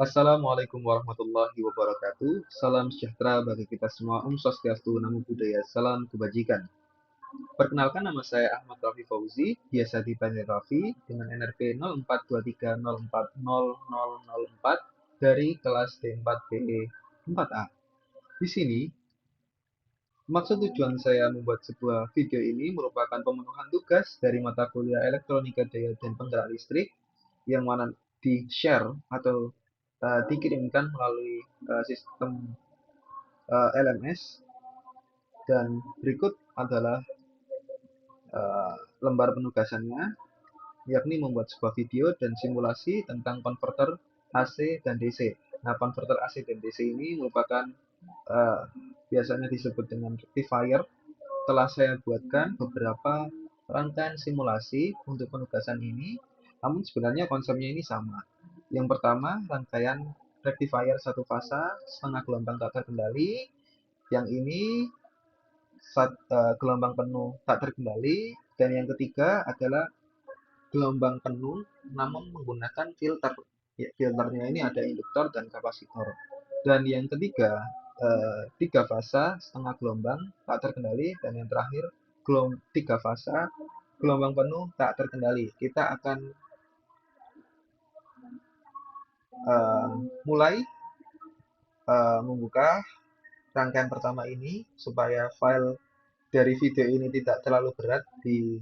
Assalamualaikum warahmatullahi wabarakatuh. Salam sejahtera bagi kita semua. Om Swastiastu, Namo Buddhaya, salam kebajikan. Perkenalkan, nama saya Ahmad Raffi Fauzi, biasa dipanggil Raffi, dengan NRP 0423040004 dari kelas D4PE 4A. Di sini, maksud tujuan saya membuat sebuah video ini merupakan pemenuhan tugas dari mata kuliah Elektronika Daya dan Penggerak Listrik yang mana di-share atau dikirimkan melalui sistem LMS, dan berikut adalah uh, lembar penugasannya, yakni membuat sebuah video dan simulasi tentang konverter AC dan DC. Nah, konverter AC dan DC ini merupakan biasanya disebut dengan rectifier. Telah saya buatkan beberapa rangkaian simulasi untuk penugasan ini, namun sebenarnya konsepnya ini sama. Yang pertama, rangkaian rectifier satu fasa setengah gelombang tak terkendali. Yang ini gelombang penuh tak terkendali, dan yang ketiga adalah gelombang penuh namun menggunakan filter. Ya, filternya ini ada induktor dan kapasitor. Dan yang ketiga, tiga fasa setengah gelombang tak terkendali, dan yang terakhir tiga fasa gelombang penuh tak terkendali. Kita akan uh, mulai membuka rangkaian pertama ini supaya file dari video ini tidak terlalu berat di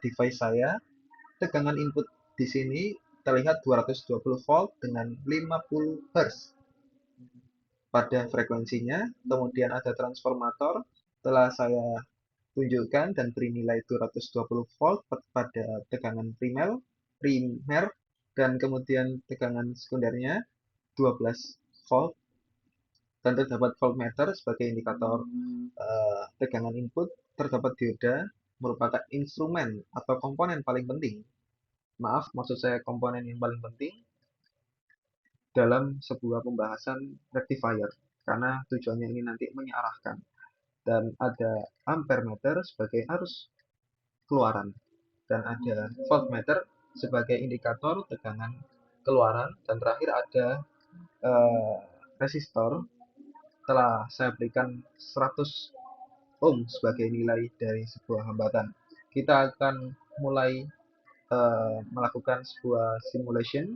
device saya. Tegangan input di sini terlihat 220 volt dengan 50 Hz pada frekuensinya. Kemudian ada transformator, telah saya tunjukkan dan beri nilai 220 volt pada tegangan primer, dan kemudian tegangan sekundernya 12 volt, dan terdapat voltmeter sebagai indikator tegangan input. Terdapat dioda, merupakan instrumen atau komponen paling penting. Maaf, maksud saya komponen yang paling penting dalam sebuah pembahasan rectifier, karena tujuannya ini nanti mengarahkan. Dan ada ampere meter sebagai arus keluaran, dan ada voltmeter sebagai indikator tegangan keluaran, dan terakhir ada eh, resistor. Telah saya berikan 100 ohm sebagai nilai dari sebuah hambatan. Kita akan mulai melakukan sebuah simulation,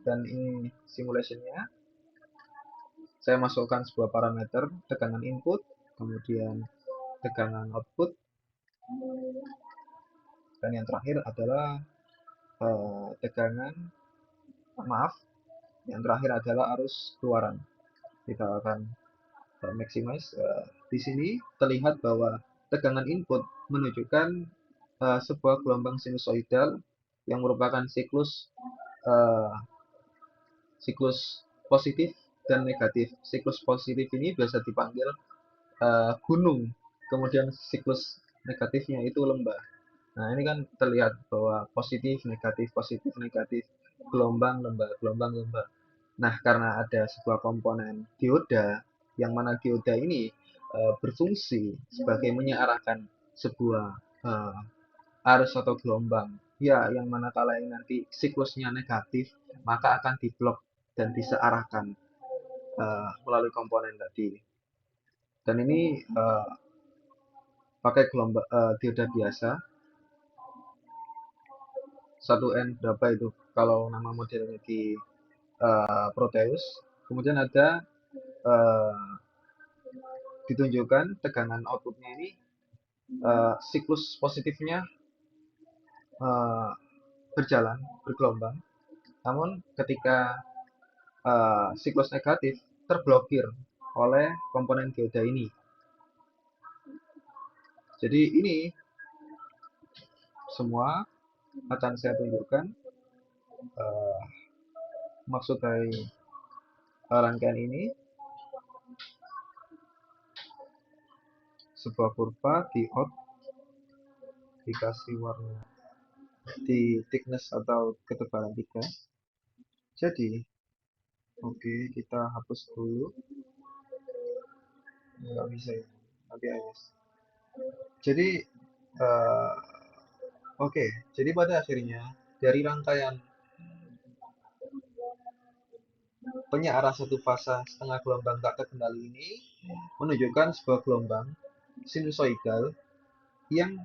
dan ini simulationnya. Saya masukkan sebuah parameter tegangan input, kemudian tegangan output, dan yang terakhir adalah tegangan, maaf, yang terakhir adalah arus keluaran. Kita akan maximize. Di sini terlihat bahwa tegangan input menunjukkan sebuah gelombang sinusoidal yang merupakan uh, siklus positif dan negatif. Siklus positif ini biasa dipanggil gunung, kemudian siklus negatifnya itu lembah. Nah, ini kan terlihat bahwa positif negatif, gelombang lembah, gelombang lembah. Nah, karena ada sebuah komponen dioda, yang mana dioda ini berfungsi sebagai menyearahkan sebuah arus atau gelombang. Ya, yang mana kalau ini nanti siklusnya negatif, maka akan diblok dan disearahkan melalui komponen tadi. Dan ini pakai gelombang dioda biasa. 1N berapa itu kalau nama modelnya di Proteus. Kemudian ada ditunjukkan tegangan outputnya ini, siklus positifnya berjalan bergelombang, namun ketika siklus negatif terblokir oleh komponen dioda ini. Jadi ini semua akan saya tunjukkan maksud dari rangkaian ini. Sebuah kurva di out dikasih warna di thickness atau ketebalan 3. Jadi oke, kita hapus dulu. Nggak bisa ya, nanti aja. Jadi oke, jadi pada akhirnya dari rangkaian penyearah satu fasa setengah gelombang tak terkendali ini menunjukkan sebuah gelombang sinusoidal yang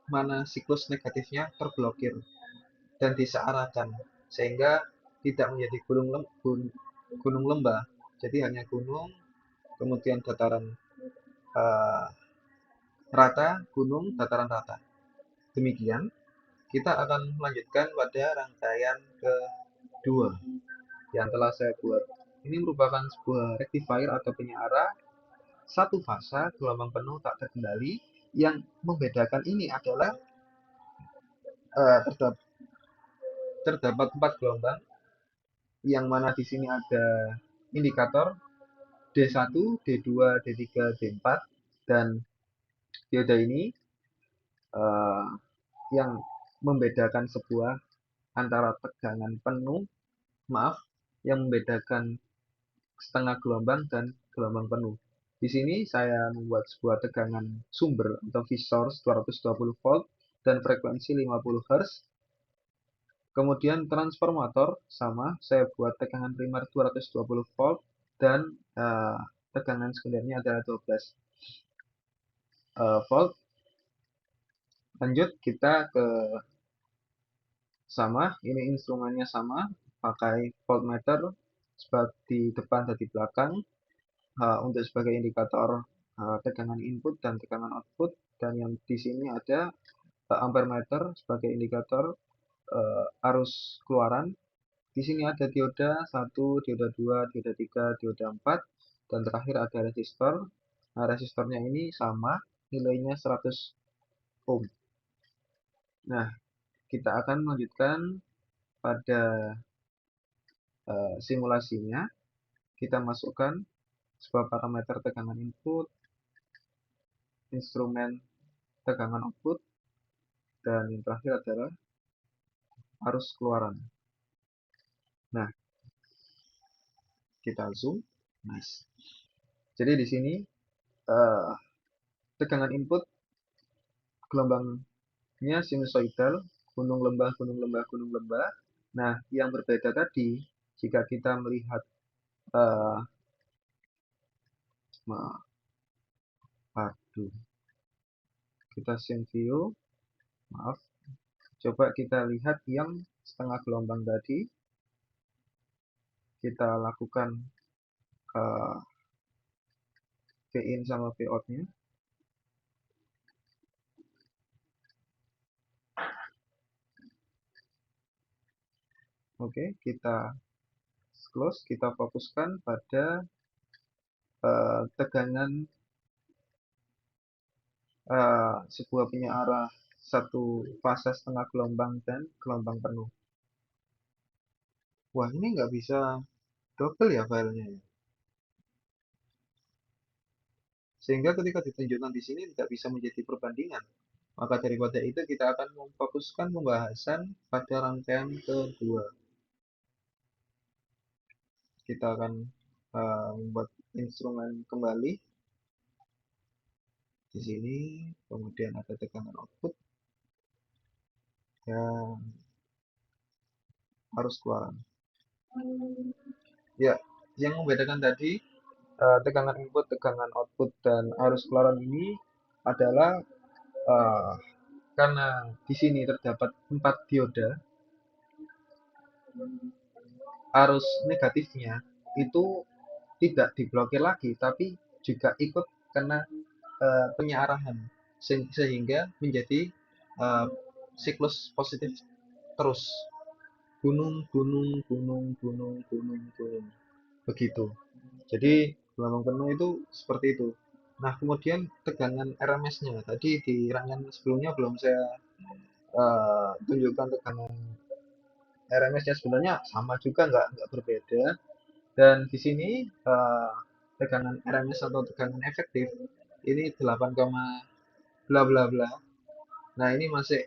mana siklus negatifnya terblokir dan disearahkan sehingga tidak menjadi gunung lembah, jadi hanya gunung, kemudian dataran uh, rata, gunung, dataran rata. Demikian, kita akan melanjutkan pada rangkaian kedua yang telah saya buat. Ini merupakan sebuah rectifier atau penyearah satu fasa gelombang penuh tak terkendali. Yang membedakan ini adalah terdapat 4 gelombang, yang mana di sini ada indikator D1, D2, D3, D4, dan dioda ini uh, yang membedakan sebuah antara tegangan penuh, yang membedakan setengah gelombang dan gelombang penuh. Di sini saya membuat sebuah tegangan sumber atau V source 220 volt dan frekuensi 50 Hz. Kemudian transformator sama, saya buat tegangan primer 220 volt dan tegangan sekundernya adalah 12 volt. Lanjut kita ke sama, ini instrumennya sama, pakai voltmeter di depan dan di belakang untuk sebagai indikator tegangan input dan tegangan output, dan yang di sini ada ampere meter sebagai indikator arus keluaran. Di sini ada dioda 1, dioda 2, dioda 3, dioda 4, dan terakhir ada resistor. Nah, resistornya ini sama, nilainya 100 ohm. Nah, kita akan melanjutkan pada simulasinya. Kita masukkan sebuah parameter tegangan input, instrumen tegangan output, dan yang terakhir adalah arus keluaran. Nah, kita zoom. Nice. Jadi di sini tegangan input gelombangnya sinusoidal, gunung lembah, gunung lembah, gunung lembah. Nah, yang berbeda tadi, jika kita melihat aduh, kita scene view, maaf, coba kita lihat yang setengah gelombang tadi, kita lakukan V in sama V out-nya. Oke, kita close, kita fokuskan pada tegangan sebuah penyearah satu fase setengah gelombang dan gelombang penuh. Wah, ini nggak bisa double ya filenya ya. Sehingga ketika ditunjukkan di sini tidak bisa menjadi perbandingan. Maka daripada itu kita akan memfokuskan pembahasan pada rangkaian kedua. Kita akan membuat instrumen kembali. Di sini kemudian ada tekanan output dan arus keluaran. Ya, yang membedakan tadi tegangan input, tegangan output, dan arus keluaran ini adalah karena di sini terdapat 4 dioda, arus negatifnya itu tidak diblokir lagi, tapi juga ikut kena penyearahan sehingga menjadi siklus positif terus, gunung gunung gunung gunung gunung gunung begitu. Jadi gelombang penuh itu seperti itu. Nah, kemudian tegangan RMS-nya tadi di rangkaian sebelumnya belum saya tunjukkan tegangan RMS-nya, sebenarnya sama juga, nggak berbeda. Dan di sini tegangan RMS atau tegangan efektif ini 8, bla bla bla. Nah, ini masih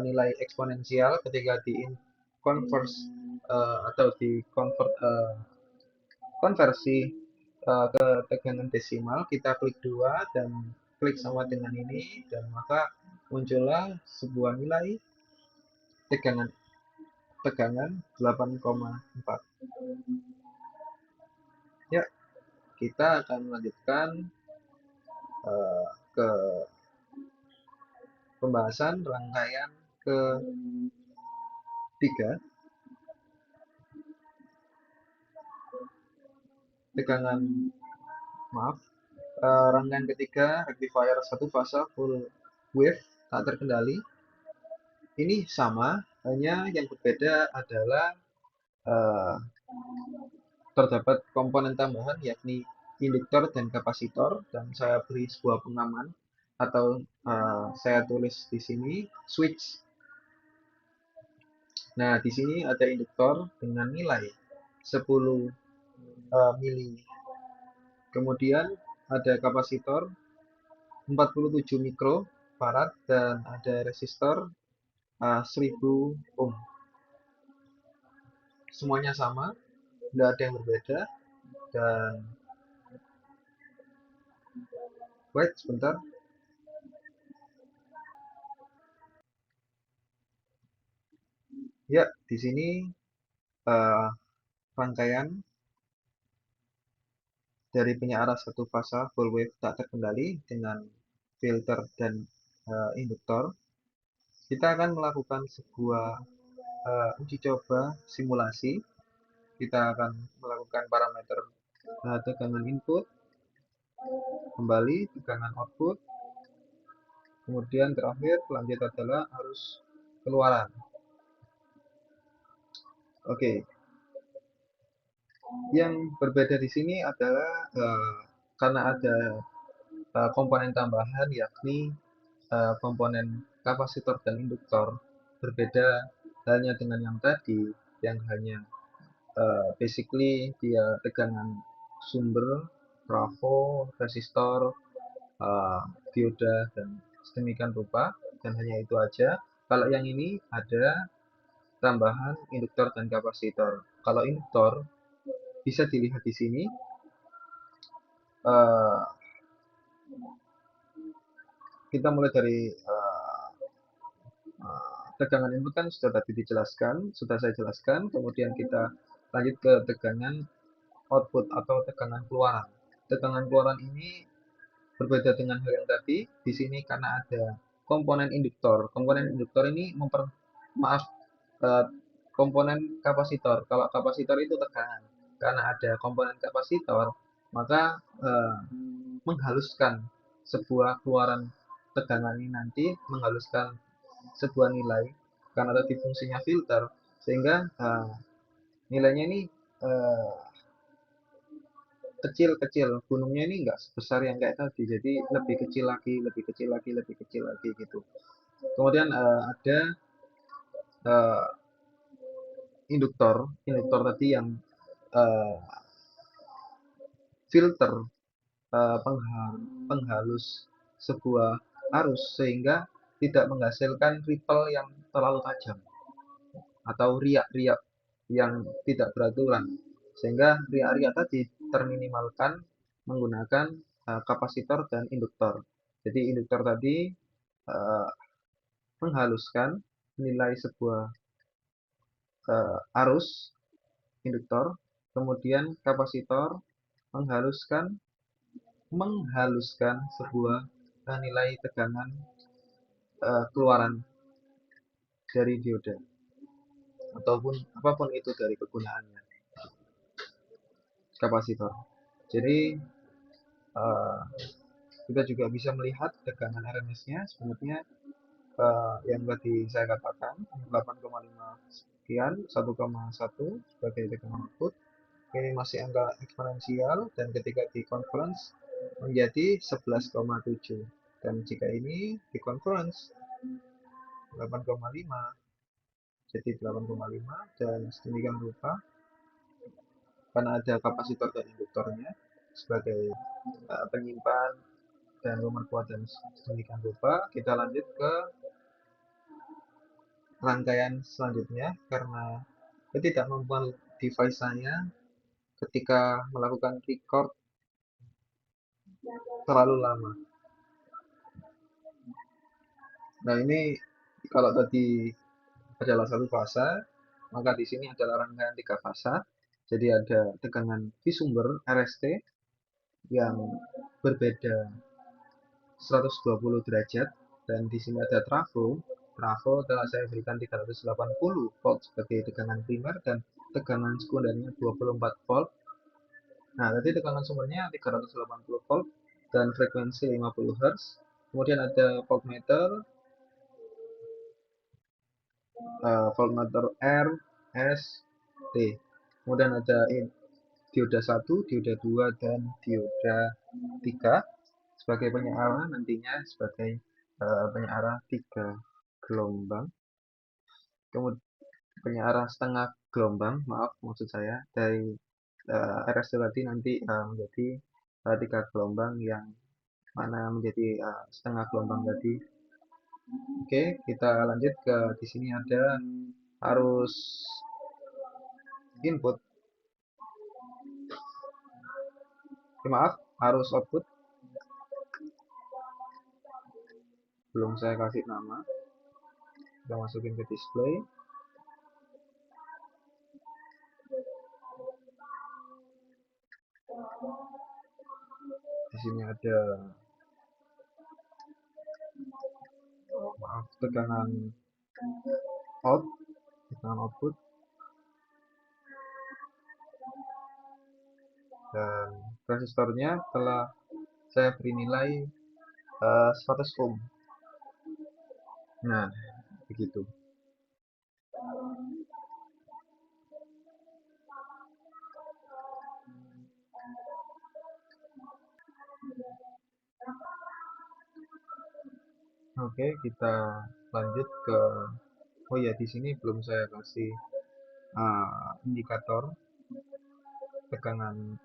nilai eksponensial ketika di converse atau di konversi ke tegangan desimal, kita klik 2 dan klik sama dengan ini, dan maka muncullah sebuah nilai tegangan 8,4. Ya, kita akan melanjutkan ke pembahasan rangkaian ketiga, tegangan, maaf, rangkaian ketiga rectifier satu fase full wave tak terkendali. Ini sama, hanya yang berbeda adalah eh, terdapat komponen tambahan yakni induktor dan kapasitor, dan saya beri sebuah pengaman atau saya tulis di sini switch. Nah, di sini ada induktor dengan nilai 10 mili. Kemudian ada kapasitor 47 mikrofarad dan ada resistor 1000 ohm. Semuanya sama, tidak ada yang berbeda. Dan wait sebentar. Ya, di sini uh, rangkaian dari penyiaran satu fase full wave tak terkendali dengan filter dan induktor. Kita akan melakukan sebuah uji coba simulasi. Kita akan melakukan parameter tegangan input, kembali tegangan output, kemudian terakhir lanjut adalah arus keluaran. Oke, yang berbeda di sini adalah karena ada komponen tambahan yakni komponen kapasitor dan induktor. Berbeda halnya dengan yang tadi, yang hanya basically dia tegangan sumber, trafo, resistor, dioda, dan sedemikian rupa, dan hanya itu aja. Kalau yang ini ada tambahan induktor dan kapasitor. Kalau induktor bisa dilihat di sini, uh, kita mulai dari tegangan input kan sudah tadi dijelaskan, sudah saya jelaskan. Kemudian kita lanjut ke tegangan output atau tegangan keluaran. Tegangan keluaran ini berbeda dengan hal yang tadi. Di sini karena ada komponen induktor. Komponen induktor ini maaf, eh, komponen kapasitor. Kalau kapasitor itu tegangan. Karena ada komponen kapasitor, maka menghaluskan sebuah keluaran tegangan ini nanti menghaluskan sebuah nilai karena tadi fungsinya filter, sehingga nilainya ini uh, kecil-kecil, gunungnya ini enggak sebesar yang kayak tadi, jadi lebih kecil lagi, lebih kecil lagi, lebih kecil lagi gitu. Kemudian ada uh, induktor, induktor tadi yang uh, filter, penghalus sebuah arus sehingga tidak menghasilkan ripple yang terlalu tajam atau riak-riak yang tidak beraturan, sehingga riak-riak tadi terminimalkan menggunakan kapasitor dan induktor. Jadi induktor tadi uh, menghaluskan nilai sebuah arus induktor, kemudian kapasitor menghaluskan menghaluskan sebuah nilai tegangan keluaran dari dioda ataupun apapun itu dari kegunaannya kapasitor. Jadi uh, kita juga bisa melihat tegangan RMS-nya sebenarnya yang tadi saya katakan 8,5 sekian, 1,1 sebagai tegangan output. Ini masih angka eksponensial dan ketika di conference menjadi 11,7, dan jika ini di conference 8,5 jadi 8,5 dan sedemikian rupa karena ada kapasitor dan induktornya sebagai penyimpan dan pemerkuat dan sedemikian rupa. Kita lanjut ke rangkaian selanjutnya karena ketidakmampuan device saya ketika melakukan record terlalu lama. Nah, ini kalau tadi adalah satu fase, maka di sini adalah rangkaian 3 fase. Jadi ada tegangan V sumber RST yang berbeda 120 derajat, dan di sini ada trafo. Trafo telah saya berikan 380 volt sebagai tegangan primer dan tegangan sekundernya 24 volt. Nah, tadi tegangan sumbernya 380 volt dan frekuensi 50 Hz. Kemudian ada voltmeter, voltmeter R, S, T. Kemudian ada dioda 1, dioda 2, dan dioda 3 sebagai penyearah, nantinya sebagai penyearah 3 gelombang. Kemudian penyearah setengah gelombang, maaf maksud saya, dari RST tadi nanti menjadi 3 gelombang yang mana menjadi setengah gelombang tadi. Oke, kita lanjut ke di sini ada arus input, maaf, arus output. Belum saya kasih nama. Kita masukin ke display. Di sini ada tegangan output, dan resistornya telah saya beri nilai 100 ohm. Nah, begitu. Oke, kita lanjut ke, oh ya, di sini belum saya kasih indikator tegangan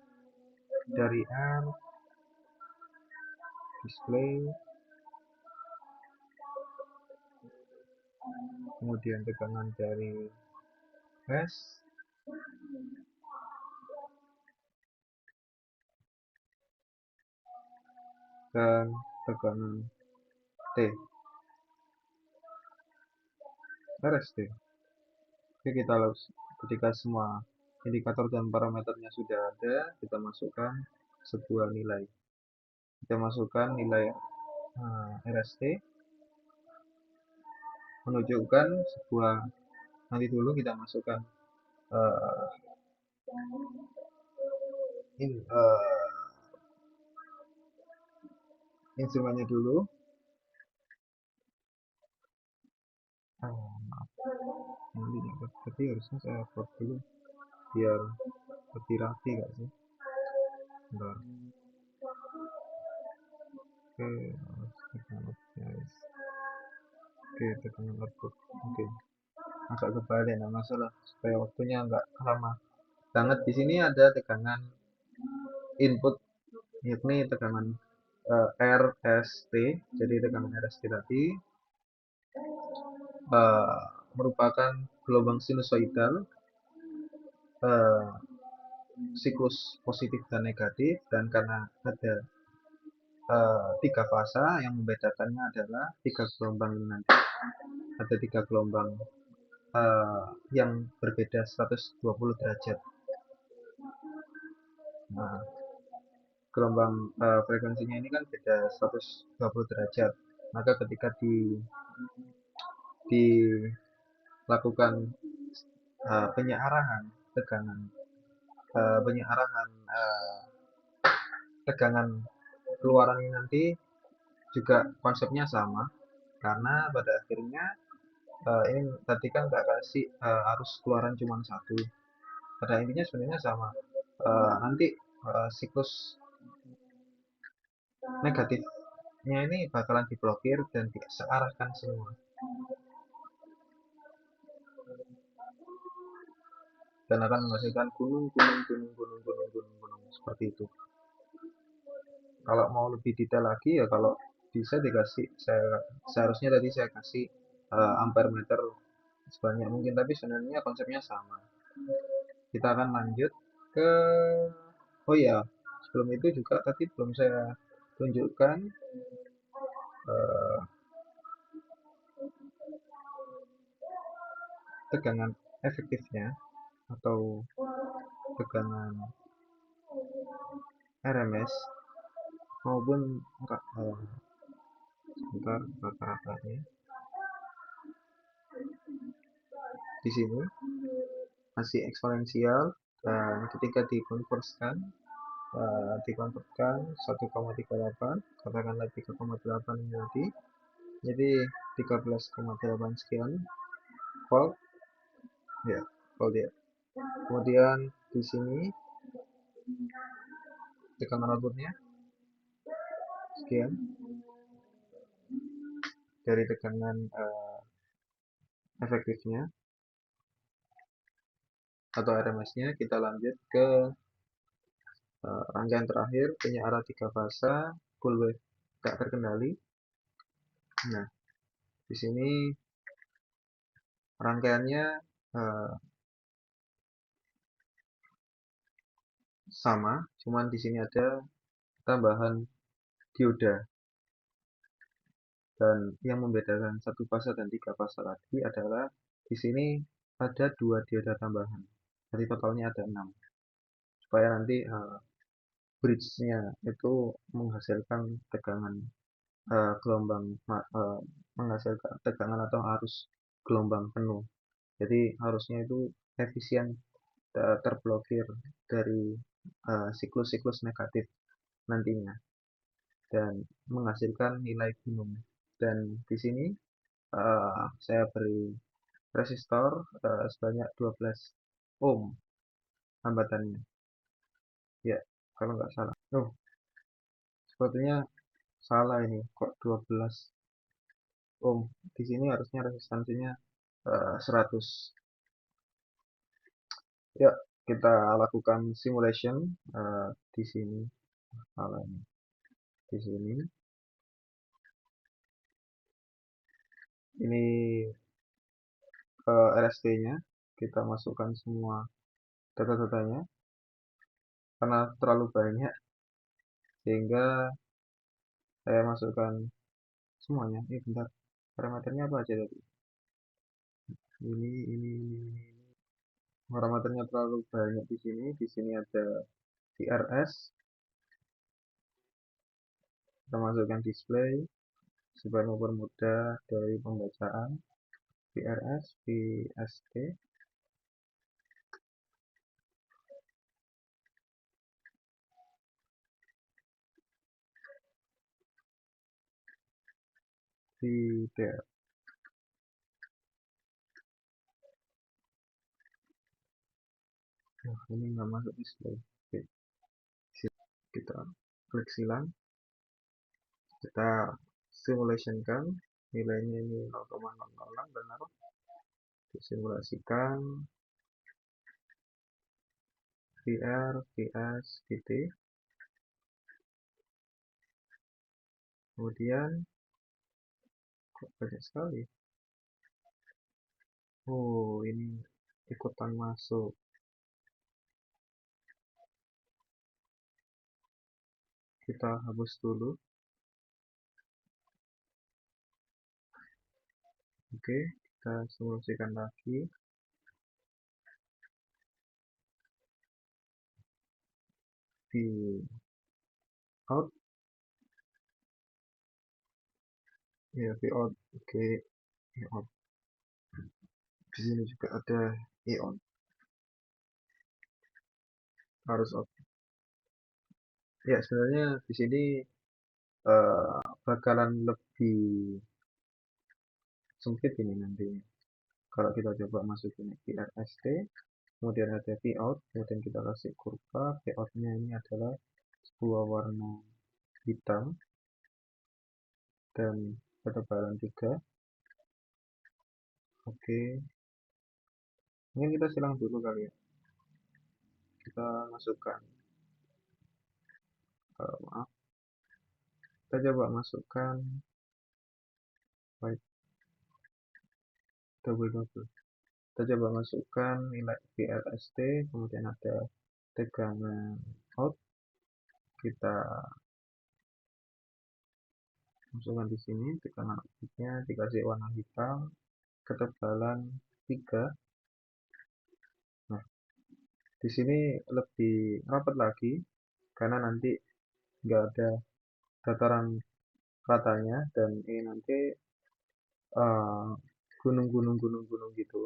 dari R, display, kemudian tegangan dari S, dan tegangan T, RST. Oke, kita ketika semua indikator dan parameternya sudah ada, kita masukkan sebuah nilai. Kita masukkan nilai RST menunjukkan sebuah, nanti dulu kita masukkan instrumennya dulu. Maaf, nanti tapi harusnya saya upload dulu biar lebih rapi gak sih. Bentar. Oke, tekangan output. Oke, agak kebalik, nggak masalah, supaya waktunya nggak lama banget. Di sini ada tegangan input, yakni tegangan RST. Jadi tegangan RST tadi merupakan gelombang sinusoidal, siklus positif dan negatif, dan karena ada 3 fasa, yang membedakannya adalah 3 gelombang ini nanti. Ada 3 gelombang yang berbeda 120 derajat. Nah, gelombang frekuensinya ini kan beda 120 derajat. Maka ketika dilakukan penyearahan tegangan, tegangan keluaran ini nanti juga konsepnya sama, karena pada akhirnya ini tadi kan nggak kasih arus keluaran cuma satu. Pada intinya sebenarnya sama. Nanti siklus negatifnya ini bakalan diblokir dan disearahkan semua, dan akan menghasilkan gunung seperti itu. Kalau mau lebih detail lagi ya, kalau bisa dikasih, seharusnya tadi saya kasih ampere meter sebanyak mungkin, tapi sebenarnya konsepnya sama. Kita akan lanjut ke, oh ya, sebelum itu juga tadi belum saya tunjukkan tegangan efektifnya atau tegangan RMS maupun sebentar rata-ratanya di sini masih eksponensial, dan ketika dikonversikan 1,38, katakanlah 3,8 jadi 13,8 sekian volt ya, volt ya. Kemudian di sini tegangan outputnya sekian dari tegangan efektifnya atau RMS-nya. Kita lanjut ke rangkaian terakhir, punya arah 3 fasa full wave tak terkendali. Nah, di sini rangkaiannya sama, cuman di sini ada tambahan dioda. Dan yang membedakan satu fasa dan 3 fasa lagi adalah di sini ada 2 dioda tambahan. Jadi totalnya ada 6. Supaya nanti bridge-nya itu menghasilkan tegangan gelombang menghasilkan tegangan atau arus gelombang penuh. Jadi harusnya itu efisien, terblokir dari siklus-siklus negatif nantinya dan menghasilkan nilai gunung. Dan di sini saya beri resistor sebanyak 12 ohm hambatannya. Ya, kalau nggak salah. Oh, sepertinya salah ini. Kok 12 ohm? Di sini harusnya resistansinya 100. Ya, kita lakukan simulation di sini. Salah ini. Di sini. Ini RST-nya. Kita masukkan semua data-datanya. Karena terlalu banyak, sehingga saya masukkan semuanya. Ini bentar. Parameternya apa aja tadi? Ini. Parameternya terlalu banyak di sini. Di sini ada VRS. Kita masukkan display supaya mempermudah dari pembacaan. VRS, VST. Tidak. Nah, ini nggak masuk display. Oke. Kita klik silang. Kita simulationkan nilainya ini 0,006 benar. Disimulasikan VR, VS, VT. Kemudian kok banyak sekali. Oh, ini ikutan masuk. Kita hapus dulu. Oke, kita simulasikan lagi. Di out. Ya, V out. Oke, V out. Di sini juga ada E on. Harus out. Ya, sebenarnya di sini bakalan lebih sempit ini nantinya. Kalau kita coba masukin VRST, kemudian ada V out, kemudian kita kasih kurva. V out-nya ini adalah sebuah warna hitam dan ketebalan 3. Oke, mungkin kita silang dulu kali ya. Kita masukkan maaf, kita coba masukkan double. Kita coba masukkan nilai VLST, kemudian ada tegangan out. Kita masukkan di sini tekanan outputnya, dikasih warna hitam, ketebalan 3. Nah, Di sini lebih rapat lagi karena nanti nggak ada dataran ratanya dan ini nanti eh, gunung-gunung gitu.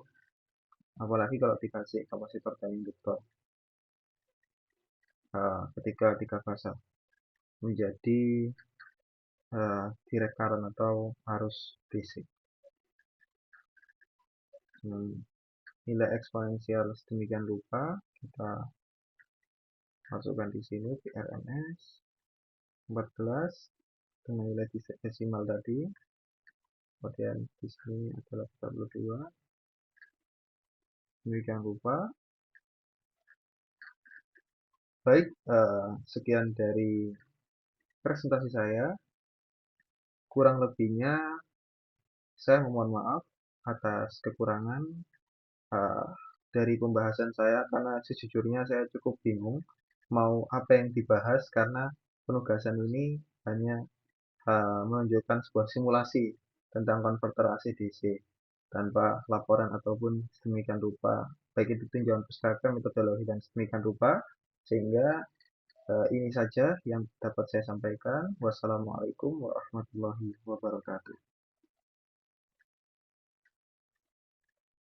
Apalagi kalau dikasih kapasitor dan induktor ketika tiga fase menjadi direct current atau arus DC dengan nilai eksponensial sedemikian rupa. Kita masukkan di sini PRMS 14 dengan nilai desimal tadi, kemudian di sini adalah 42 demikian rupa. Baik, sekian dari presentasi saya. Kurang lebihnya saya memohon maaf atas kekurangan uh, dari pembahasan saya karena sejujurnya saya cukup bingung mau apa yang dibahas karena penugasan ini hanya menunjukkan sebuah simulasi tentang konverter AC DC tanpa laporan ataupun sedemikian rupa, baik itu tinjauan pustaka, metodologi dan sedemikian rupa, sehingga ini saja yang dapat saya sampaikan. Wassalamualaikum warahmatullahi wabarakatuh.